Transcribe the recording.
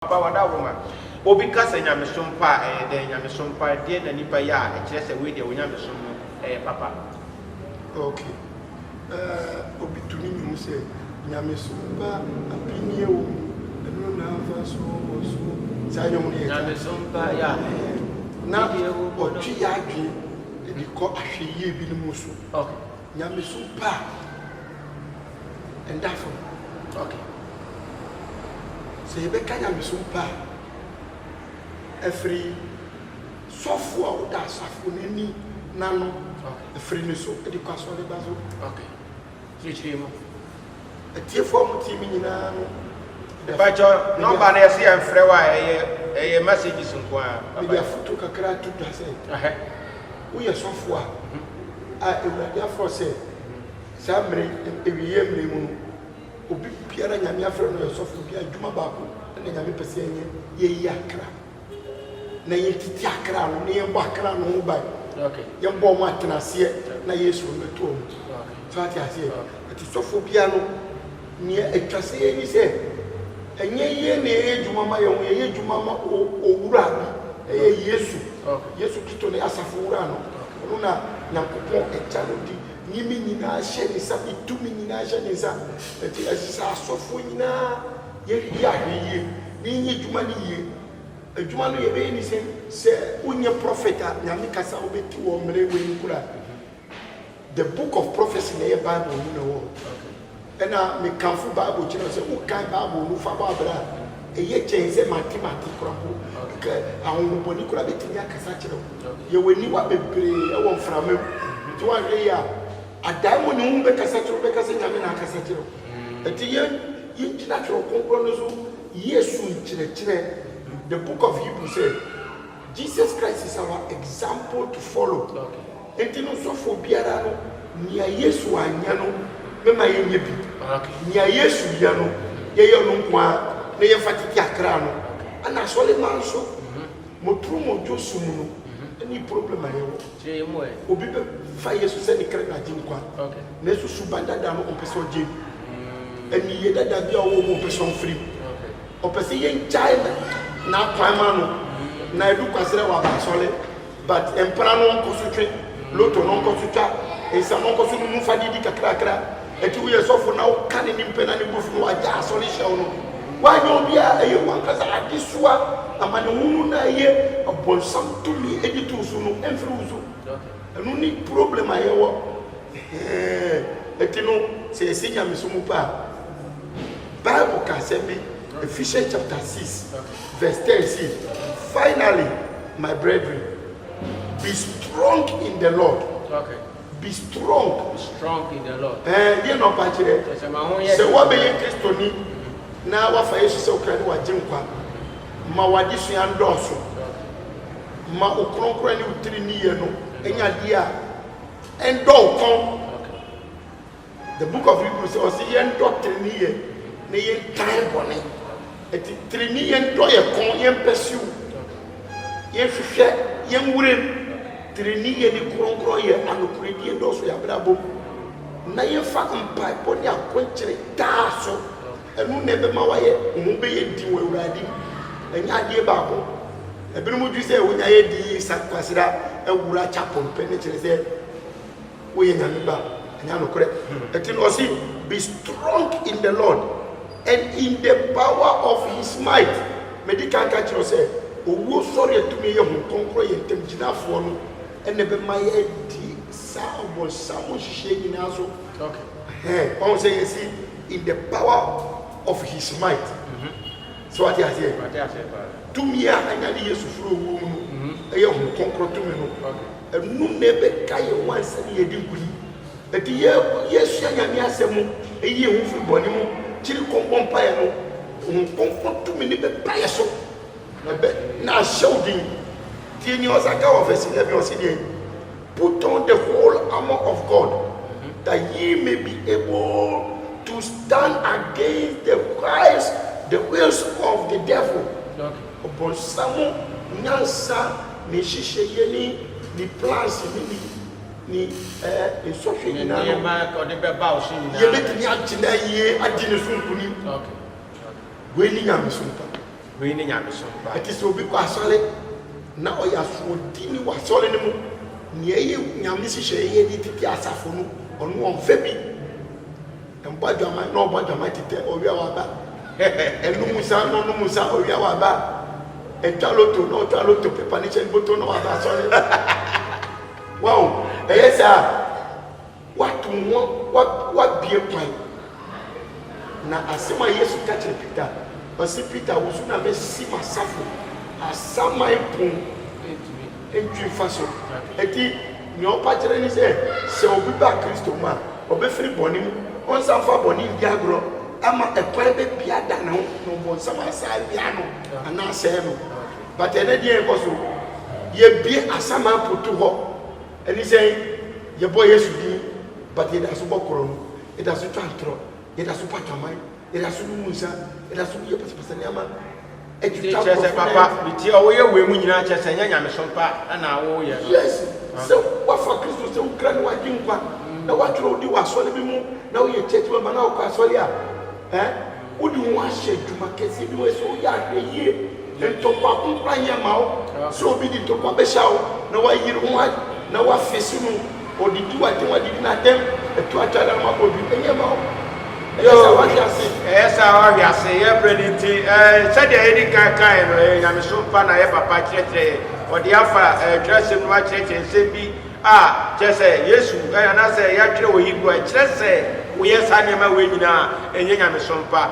Papa wada woman. Obi kasa nyamesom pa de nyamesom pa de na nipa ya e kire se we de nyamesom papa. Okay. Obi tuni nyu se nyamesom pa apinie wo eno na fa so sa nyom ne nyamesom pa ya na otwi ya adwe de ko ahweye bi ni muso. Okay. Nyamesom pa endafo. Okay. Se ebe ka nyamesom pa every software wo da safo nani nano every ni so e di kwaso le bazo. Okay. Chichimo. Etie fo mo ti mi nyina no Bacho number na yesi enfre wa eye messages nko a. Bi ya foto kakra tu da se. Wo ye software a ewurade afro se samre ewiye mre mu obi biara nyame afro no ye software bi adwuma baako na nyame pese enye ye yi akra na ye titi akra no ne ye bo akra no ho bai. Okay. Ye bo mo atenase na Yesu meto mu. Okay. So ati ase ati software bia no ne etwase ye ni se enye ye na ye dwuma ma ye dwuma ma owura bi Yesu. Okay. Yesu Kristo ne asafo wura no no na nyankopon echa no di nyimi nyina hye ni sa itumi nyina hye ni sa eti asisa asofo nyina ye ya hye ni nyi dwuma ni ye adwuma no ye be ni se unye prophet nyame kasa obeti wo mre we nkura the book of prophecy na ye Bible no no. Okay. Ena me kanfu Bible chiro se u kan Bible no fa Bible eye chenze mathematics krampo ke awon boni kura beti nya kasa chiro ye weni wa bebre e won frame ti wa re ya adamu ni umbe kasa chiro be kasa nyame na kasa chiro eti ye jina chiro konkro no so Yesu chire the book of Hebrews say Jesus Christ is our example to follow. Okay. Enti no so for biara no nia Yesu anya no mema ye nye bi. Okay. Nia Yesu ya no ye no kwa na ye fatiki akra no ana sole manso motru mojo sumu no any problem ayewo je mo e obi be fa Yesu se ni kra na jim kwa. Okay. Na Yesu subanda da no opeso je eni ye dada bia wo mo opeso free. Okay. Opese ye China na kwama no na edu kwasere wa ba sole but empra no nkosutwe loto no nkosutwa esa no nkosu mu fa didi kakra eti wo ye sofo na wo kan ni mpena ni bufu no aja sole hyew no wanyo bia eye wankasa adisua amane hunu na ye abonsam tumi editu su no enfri uzu. Enu ni problem ayewo eti no se esinya mesumu pa Bible can say me Ephesians chapter 6 verse 10 says, finally, my brethren, be strong in the Lord. Okay. Be strong. Strong in the Lord. You know, Pachire. So what be you Christoni? Now what for you so can wa jinkwa. Ma wadisu ya ndoso. Ma ukronkro ni utiri ni ye no. Enya dia. Endo kon. The book of Hebrews says, ye ndo ni ye. Ne ye time bone. Eti trini yen do ye kon yen pesu yen hwehwe yen wurem trini ye ni kronkro ye anokure die do so ya brabo na ye fa mpa boni akonkyere daaso enu ne be ma waye mu be ye di wo uradi enya die baako ebinu mu dwi se wonya ye di sakwasira ewura chapel pe ne kire se wo ye nyame ba enya anokure eti no si be strong in the Lord and in the power of his might. Medical catch say, oh, sorry to me, you conquer your temperature for no, and never my head, sound was someone shaking also. Okay. I say, you see, in the power of his might. So what I say, to me, I need you to throw woman, a young conquer to me, and no never carry once and ye didn't believe. But the year, yes, young, a year who body. Chiri kompon pa ya no kompon tu mini be pa ya so na shouting tieni osaka of verse 11 o say put on the whole armor of God that ye may be able to stand against the wills of the devil. Upon some nyansa ni shishe yeni ni plans ni social ni na ma ko de be ba o shin na ye beti ni agina ye adine sunkuni we ni nyame sumpa we ni nyamesom pa it is obi ko asole na oya so di ni wa asole ni mu ni eye nyamisi hye eye di titi asafo no onu on fa bi embadwama na obadwama tete owia wa ba enu musa no no musa owia wa ba etaloto no taloto pepa ni chen boto no wa ba asole wow eyesa watu what be a point na asema Yesu kache Peter osi Peter wusu na be si masafo asama epun entwi faso eti ni opa kire ni se obi ba Kristo ma obefiri boni mu on sanfa boni ndi agro ama ekwan be bia da na no bon sama sa bia no ana se no but ene die ko so ye bie asama putu ho eni se ye boy Yesu di but ye da so bokoro no ye da so twantro ye da so patamai ye da so musa ye da so ye pasapasa ama chese papa biti o ye we mu nyina chese nya nyamesom pa na wo ye yes so what for Christ so kran wa dinkwa na wa tro di wa so le bi mu na wo ye church member na wo kwa so le a udi wo ahye dwuma kesi bi wo so ya hwe ye ntokwa kumpra nya ma wo so bi di ntokwa be sha wo na wa yiri wo na wa fesi mu odidi wa ti wa di na dem etu atala ma ko bi nya ma wo esa wa wiase ye prediti said ye di kai no nyamesom pa na ye papa chire odi afa dress no wa chire sembi chese Yesu na se ya chire wo yibu chire se wo ye sa ne ma we nyina enye nyamesom pa